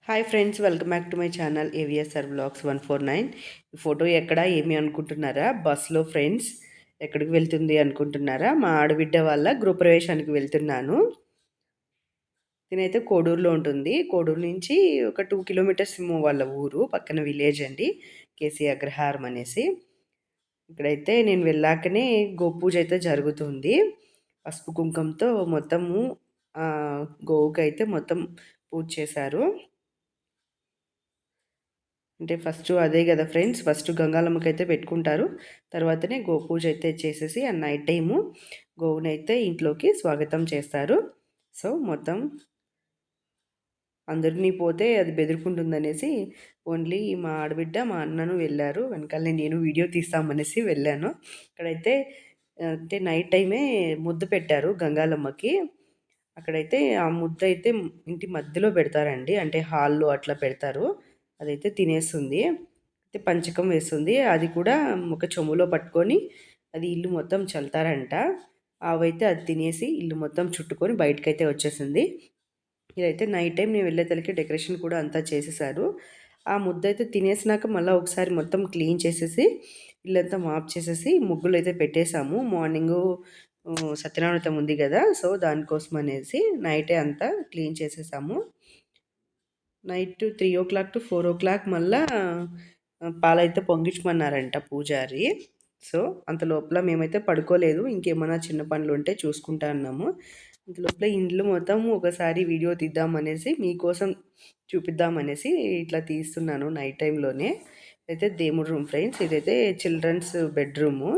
Hi friends, welcome back to my channel AVSR blogs 149. ఈ photo ఎక్కడ ఏమి అనుకుంటున్నారా? బస్సులో ఫ్రెండ్స్. ఎక్కడికి వెళ్తుంది అనుకుంటున్నారా? మా ఆడబిడ్డ వాళ్ళ గృహప్రవేశానికి వెళ్తున్నాను. నేనైతే కోడూరులో ఉంటుంది. కోడూరు నుంచి ఒక 2 కిలోమీటర్స్ వాళ్ళ ఊరు పక్కన విలేజ్ అండి, కేసీ అగ్రహారం అనేసి. ఇక్కడైతే నేను వెళ్ళాకనే గోపూజ అయితే జరుగుతుంది. పసుపు కుంకంతో మొత్తము గోవుకైతే మొత్తం పూజ చేశారు. అంటే ఫస్ట్ అదే కదా ఫ్రెండ్స్, ఫస్ట్ గంగాలమ్మకైతే పెట్టుకుంటారు. తర్వాతనే గోపూజ అయితే చేసేసి ఆ నైట్ టైము గోవునైతే ఇంట్లోకి స్వాగతం చేస్తారు. సో మొత్తం అందరినీ పోతే అది బెదురుకుంటుందనేసి ఓన్లీ మా ఆడబిడ్డ మా అన్నను వెళ్ళారు. వెనకాలనే నేను వీడియో తీస్తామనేసి వెళ్ళాను. ఇక్కడైతే అంటే నైట్ టైమే ముద్ద పెట్టారు గంగాలమ్మకి. అక్కడైతే ఆ ముద్ద అయితే ఇంటి మధ్యలో పెడతారండి, అంటే హాల్లో అట్లా పెడతారు. అదైతే తినేస్తుంది, అయితే పంచకం వేస్తుంది. అది కూడా ఒక చెంబులో పట్టుకొని అది ఇల్లు మొత్తం చల్తారంట. అవైతే అది తినేసి ఇల్లు మొత్తం చుట్టుకొని బయటకైతే వచ్చేసింది. ఇదైతే నైట్ టైం నేను వెళ్ళేతలకి డెకరేషన్ కూడా అంతా చేసేసారు. ఆ ముద్ద అయితే తినేసినాక మళ్ళీ ఒకసారి మొత్తం క్లీన్ చేసేసి ఇల్లంతా మాప్ చేసేసి ముగ్గులు అయితే పెట్టేశాము. మార్నింగు సత్యనారాయణ ఉంది కదా, సో దానికోసం అనేసి నైటే అంతా క్లీన్ చేసేసాము. నైట్ 3 to 4 మళ్ళా పాలైతే పొంగించమన్నారంట పూజారి. సో అంత లోపల మేమైతే పడుకోలేదు, ఇంకేమైనా చిన్న పనులు ఉంటే చూసుకుంటా అన్నాము. అంత లోపల ఇంట్లో మొత్తం ఒకసారి వీడియో తీద్దామనేసి మీకోసం చూపిద్దామనేసి ఇట్లా తీస్తున్నాను నైట్ టైంలోనే. అయితే దేవుడు రూమ్ ఫ్రెండ్స్, ఇదైతే చిల్డ్రన్స్ బెడ్రూము.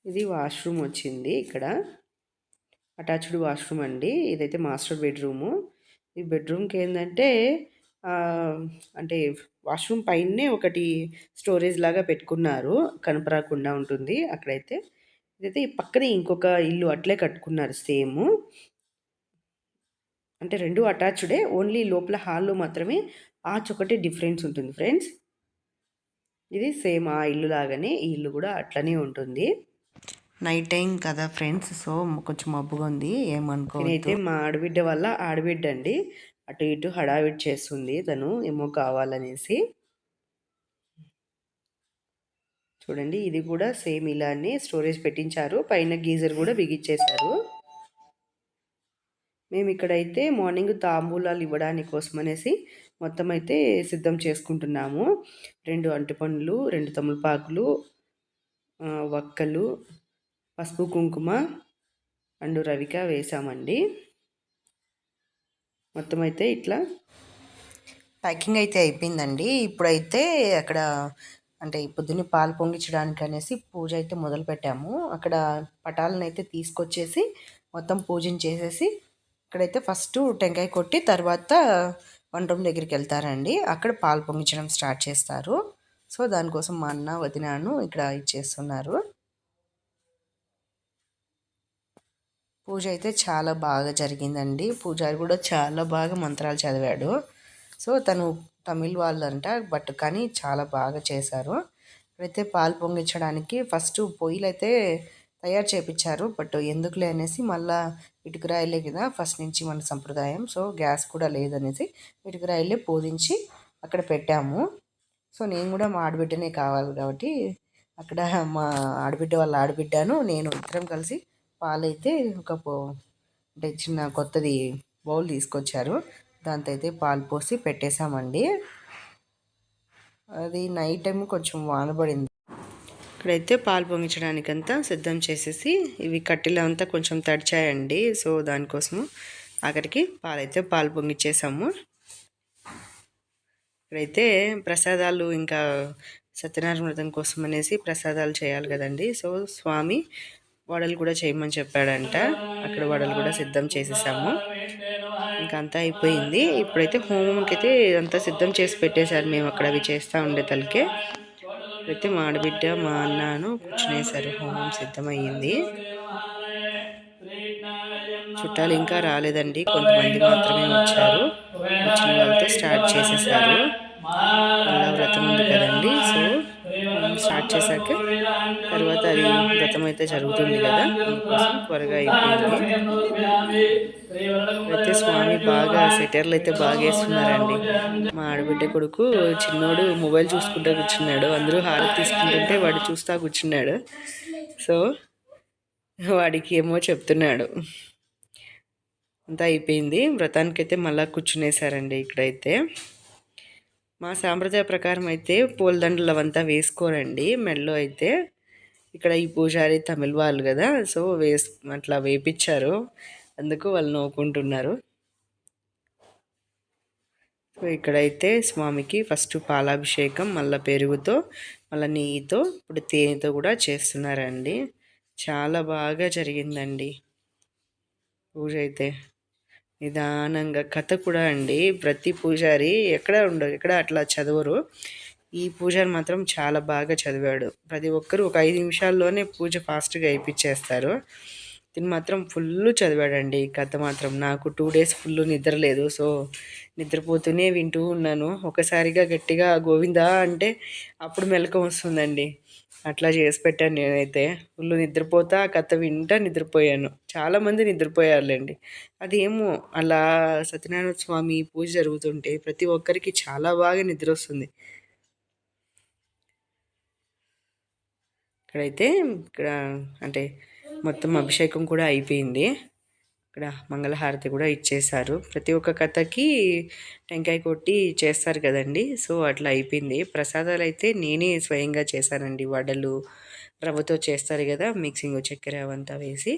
ఇది వాష్రూమ్ వచ్చింది, ఇక్కడ అటాచ్డ్ వాష్రూమ్ అండి. ఇదైతే మాస్టర్ బెడ్రూము. ఈ బెడ్రూమ్కి ఏంటంటే అంటే వాష్రూమ్ పైనే ఒకటి స్టోరేజ్ లాగా పెట్టుకున్నారు, కనపరాకుండా ఉంటుంది అక్కడైతే. ఇదైతే ఈ పక్కనే ఇంకొక ఇల్లు అట్లే కట్టుకున్నారు సేమ్. అంటే రెండు అటాచ్డే, ఓన్లీ లోపల హాల్లో మాత్రమే ఆర్చ్ ఒకటి డిఫరెన్స్ ఉంటుంది ఫ్రెండ్స్. ఇది సేమ్ ఆ ఇల్లు లాగానే ఈ ఇల్లు కూడా అట్లనే ఉంటుంది. నైట్ టైం కదా ఫ్రెండ్స్, సో కొంచెం మబ్బుగా ఉంది, ఏమనుకో. నేనైతే మా ఆడబిడ్డ వల్ల ఆడబిడ్డ అండి, అటు ఇటు హడావిడి చేస్తుంది తను ఏమో కావాలనేసి. చూడండి, ఇది కూడా సేమ్ ఇలానే స్టోరేజ్ పెట్టించారు, పైన గీజర్ కూడా బిగించేశారు. మేము ఇక్కడైతే మార్నింగ్ తాంబూలాలు ఇవ్వడానికి కోసం అనేసి మొత్తం అయితే సిద్ధం చేసుకుంటున్నాము. 2 అంటిపండ్లు, 2 తమలపాకులు, వక్కలు, పసుపు కుంకుమ అండ్ రవిక వేసామండి. మొత్తం అయితే ఇట్లా ప్యాకింగ్ అయితే అయిపోయిందండి. ఇప్పుడైతే అక్కడ అంటే పొద్దున్నే పాలు పొంగించడానికి అనేసి పూజ అయితే మొదలు పెట్టాము. అక్కడ పటాలను అయితే తీసుకొచ్చేసి మొత్తం పూజించేసేసి ఇక్కడైతే ఫస్ట్ టెంకాయ కొట్టి తర్వాత వంట రూమ్ దగ్గరికి వెళ్తారండి, అక్కడ పాలు పొంగించడం స్టార్ట్ చేస్తారు. సో దానికోసం మా అన్న వదినాను ఇక్కడ ఇచ్చేస్తున్నారు. పూజ అయితే చాలా బాగా జరిగిందండి. పూజారి కూడా చాలా బాగా మంత్రాలు చదివాడు. సో తను తమిళ్ వాళ్ళంట, బట్ కానీ చాలా బాగా చేశారు. ఇప్పుడైతే పాలు పొంగించడానికి ఫస్ట్ పొయ్యిలు అయితే తయారు చేయించారు, బట్ ఎందుకులే అనేసి మళ్ళీ ఇటుకరాయిలే కదా ఫస్ట్ నుంచి మన సంప్రదాయం, సో గ్యాస్ కూడా లేదనేసి ఇటుకరాయిలే పూజించి అక్కడ పెట్టాము. సో నేను కూడా మా ఆడబిడ్డనే కావాలి కాబట్టి అక్కడ మా ఆడబిడ్డ వాళ్ళ ఆడబిడ్డను నేను ఇద్దరం కలిసి పాలైతే అంటే చిన్న కొత్తది బౌల్ తీసుకొచ్చారు, దాంతో అయితే పాలు పోసి పెట్టేశామండి. అది నైట్ టైం కొంచెం వాన పడింది. ఇక్కడైతే పాలు పొంగించడానికంతా సిద్ధం చేసేసి ఇవి కట్టెలు అంతా కొంచెం తడిచాయండి, సో దానికోసము అక్కడికి పాలు పొంగిచ్చేసాము. ఇక్కడైతే ప్రసాదాలు ఇంకా సత్యనారాయణ వ్రతం కోసం అనేసి ప్రసాదాలు చేయాలి కదండి, సో స్వామి వడలు కూడా చేయమని చెప్పాడంట. అక్కడ వడలు కూడా సిద్ధం చేసేసాము. ఇంకా అంతా అయిపోయింది. ఇప్పుడైతే హోమంకి అయితే అంతా సిద్ధం చేసి పెట్టేశారు, మేము అక్కడ అవి చేస్తూ ఉండే తలకే. అయితే మా ఆడబిడ్డ మా అన్నను కూర్చునేశారు, హోమం సిద్ధమయ్యింది. చుట్టాలు ఇంకా రాలేదండి, కొంతమంది మాత్రమే వచ్చారు. వచ్చిన వాళ్ళతో స్టార్ట్ చేసేసారు. మళ్ళా వ్రతం ఉంది కదండి, సో స్టార్ట్ చేశాక తర్వాత అది వ్రతం అయితే జరుగుతుంది కదా, అందుకోసం త్వరగా అయిపోయింది. అయితే స్వామి బాగా సెటర్లు అయితే బాగా వేస్తున్నారండి. మా ఆడబిడ్డ కొడుకు చిన్నోడు మొబైల్ చూసుకుంటూ కూర్చున్నాడు. అందరూ హారతి తీసుకుంటుంటే వాడు చూస్తూ కూర్చున్నాడు. సో వాడికి ఏమో చెప్తున్నాడు. అంతా అయిపోయింది. వ్రతానికైతే మళ్ళీ కూర్చునేసారండి. ఇక్కడైతే మా సాంప్రదాయ ప్రకారం అయితే పూలదండలు అవంతా వేసుకోరండి మెడలో అయితే. ఇక్కడ ఈ పూజారి తమిళ వాళ్ళు కదా, సో అట్లా వేపించారు. అందుకు వాళ్ళు నవ్వుకుంటున్నారు. సో ఇక్కడైతే స్వామికి ఫస్ట్ పాలాభిషేకం, మళ్ళీ పెరుగుతో, మళ్ళీ నెయ్యితో, ఇప్పుడు తేనెతో కూడా చేస్తున్నారండి. చాలా బాగా జరిగిందండి పూజ అయితే. నిదానంగా కథ కూడా అండి. ప్రతి పూజారి ఎక్కడ అట్లా చదవరు. ఈ పూజారి మాత్రం చాలా బాగా చదివాడు. ప్రతి ఒక్కరు ఒక 5 నిమిషాల్లోనే పూజ ఫాస్ట్గా అయిపించేస్తారు. దీన్ని మాత్రం ఫుల్ చదివాడండి. కథ మాత్రం నాకు 2 డేస్ ఫుల్ నిద్ర లేదు. సో నిద్రపోతూనే వింటూ ఉన్నాను. ఒకసారిగా గట్టిగా గోవిందా అంటే అప్పుడు మెలకువ వస్తుందండి. అట్లా చేసి పెట్టాను నేనైతే. ఫుల్ నిద్రపోతా కథ వింటా నిద్రపోయాను. చాలామంది నిద్రపోయారులేండి. అదేమో అలా సత్యనారాయణ స్వామి పూజ జరుగుతుంటే ప్రతి ఒక్కరికి చాలా బాగా నిద్ర వస్తుంది. ఇక్కడ అంటే మొత్తం అభిషేకం కూడా అయిపోయింది. ఇక్కడ మంగళహారతి కూడా ఇచ్చేశారు. ప్రతి ఒక్క కథకి టెంకాయ కొట్టి చేస్తారు కదండి. సో అట్లా అయిపోయింది. ప్రసాదాలు అయితే నేనే స్వయంగా చేశానండి. వడలు రవ్వతో చేస్తారు కదా, మిక్సింగ్ చక్కెర అవంతా వేసి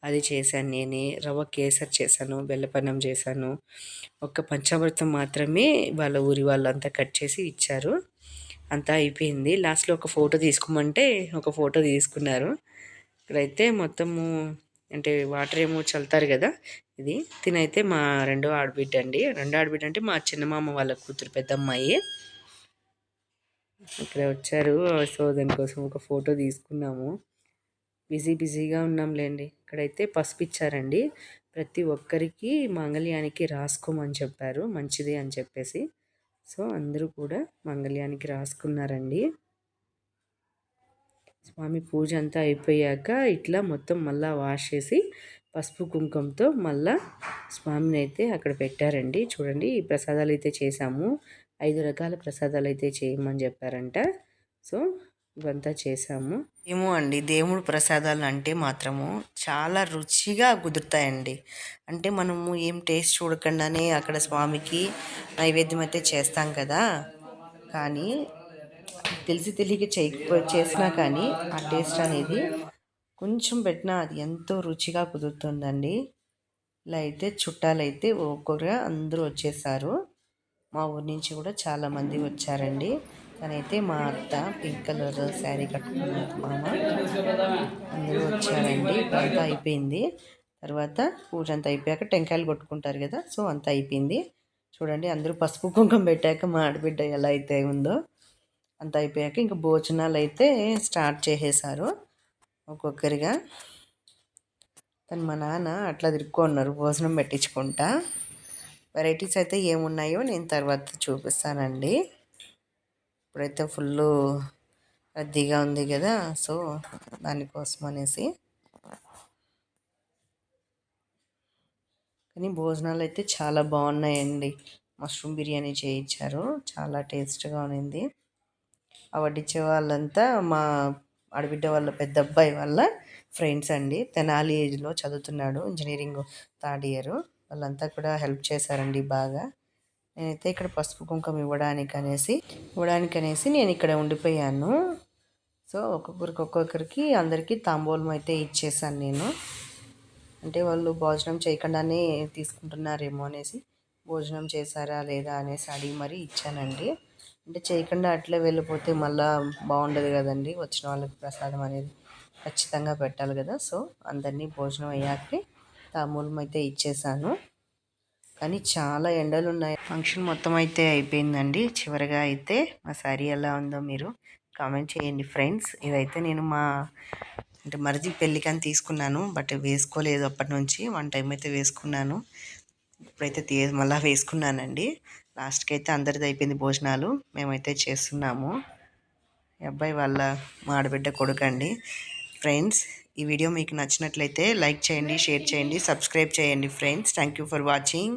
అది చేశాను నేనే. రవ్వ కేసరి చేశాను, బెల్లపన్నం చేశాను. ఒక్క పంచామృతం మాత్రమే వాళ్ళ ఊరి వాళ్ళంతా కట్ చేసి ఇచ్చారు. అంతా అయిపోయింది. లాస్ట్లో ఒక ఫోటో తీసుకోమంటే ఒక ఫోటో తీసుకున్నారు. ఇక్కడైతే మొత్తము అంటే వాటర్ ఏమో చల్లుతారు కదా, ఇది తినైతే మా రెండో ఆడబిడ్డ అండి. రెండో ఆడబిడ్డ అంటే మా చిన్నమామ వాళ్ళ కూతురు, పెద్ద అమ్మాయి. ఇక్కడ వచ్చారు. సో దానికోసం ఒక ఫోటో తీసుకున్నాము. బిజీగా ఉన్నాంలేండి. ఇక్కడైతే పసుపు ఇచ్చారండి. ప్రతి ఒక్కరికి మాంగళ్యానికి రాసుకోమని చెప్పారు, మంచిది అని చెప్పేసి. సో అందరూ కూడా మాంగళ్యానికి రాసుకున్నారండి. స్వామి పూజ అంతా అయిపోయాక ఇట్లా మొత్తం మళ్ళీ వాష్ చేసి పసుపు కుంకుమతో మళ్ళా స్వామిని అయితే అక్కడ పెట్టారండి. చూడండి, ఈ ప్రసాదాలు అయితే చేసాము. 5 రకాల ప్రసాదాలు అయితే చేయమని చెప్పారంట. సో ఇవంతా చేసాము. ఏమో అండి, దేవుడు ప్రసాదాలు అంటే మాత్రము చాలా రుచిగా కుదురుతాయండి. అంటే మనము ఏం టేస్ట్ చూడకుండానే అక్కడ స్వామికి నైవేద్యం అయితే చేస్తాం కదా, కానీ తెలియక చేసినా కానీ ఆ టేస్ట్ అనేది కొంచెం పెట్టినా అది ఎంతో రుచిగా కుదురుతుందండి. ఇలా అయితే చుట్టాలైతే ఒక్కొక్కరుగా అందరూ వచ్చేసారు. మా ఊరి నుంచి కూడా చాలామంది వచ్చారండి. తనైతే మా అత్త పింక్ కలర్ శారీ కట్టుకున్న మామ అందరూ వచ్చారండి. అంతా అయిపోయింది. తర్వాత పూజ అంతా అయిపోయాక టెంకాయలు కొట్టుకుంటారు కదా, సో అంతా అయిపోయింది. చూడండి, అందరూ పసుపు కుంకుమ పెట్టాక మా ఆడబిడ్డ ఎలా అయితే ఉందో అంత అయిపోయాక ఇంకా భోజనాలు అయితే స్టార్ట్ చేసేసారు ఒక్కొక్కరిగా. తను మా నాన్న అట్లా తిరుక్కొన్నారు భోజనం పెట్టించుకుంటా. వెరైటీస్ అయితే ఏమున్నాయో నేను తర్వాత చూపిస్తానండి. ఇప్పుడైతే ఫుల్ రద్దీగా ఉంది కదా, సో దానికోసం అనేసి. కానీ భోజనాలు అయితే చాలా బాగున్నాయండి. మష్రూమ్ బిర్యానీ చేయించారు, చాలా టేస్ట్గా ఉన్నింది. ఆ వడ్డించే వాళ్ళంతా మా ఆడబిడ్డ వాళ్ళ పెద్ద అబ్బాయి వాళ్ళ ఫ్రెండ్స్ అండి. తెనాలి ఏజ్లో చదువుతున్నాడు, ఇంజనీరింగ్ 3rd ఇయర్. వాళ్ళంతా కూడా హెల్ప్ చేశారండి బాగా. నేనైతే ఇక్కడ పసుపు కుంకుమ ఇవ్వడానికనేసి నేను ఇక్కడ ఉండిపోయాను. సో ఒక్కొక్కరికి అందరికీ తాంబూలం అయితే ఇచ్చేసాను నేను. అంటే వాళ్ళు భోజనం చేయకుండానే తీసుకుంటున్నారేమో అనేసి, భోజనం చేశారా లేదా అనేసి అడిగి మరీ ఇచ్చానండి. అంటే చేయకుండా అట్లే వెళ్ళిపోతే మళ్ళీ బాగుండదు కదండి. వచ్చిన వాళ్ళకి ప్రసాదం అనేది ఖచ్చితంగా పెట్టాలి కదా. సో అందరినీ భోజనం అయ్యాకే తాంబూలం అయితే ఇచ్చేసాను. కానీ చాలా ఎండలు ఉన్నాయి. ఫంక్షన్ మొత్తం అయితే అయిపోయిందండి. చివరిగా అయితే మా శారీ ఎలా ఉందో మీరు కామెంట్ చేయండి ఫ్రెండ్స్. ఇదైతే నేను మా అంటే మరిది పెళ్ళికని తీసుకున్నాను, బట్ వేసుకోలేదు అప్పటి నుంచి. 1 టైం అయితే వేసుకున్నాను. ఇప్పుడైతే మళ్ళీ వేసుకున్నానండి. లాస్ట్కి అయితే అందరిది అయిపోయింది భోజనాలు. మేమైతే చేస్తున్నాము. ఈ అబ్బాయి వాళ్ళ మా ఆడబిడ్డ కొడుకు అండి. ఫ్రెండ్స్, ఈ వీడియో మీకు నచ్చినట్లయితే లైక్ చేయండి, షేర్ చేయండి, సబ్స్క్రైబ్ చేయండి friends. Thank you for watching.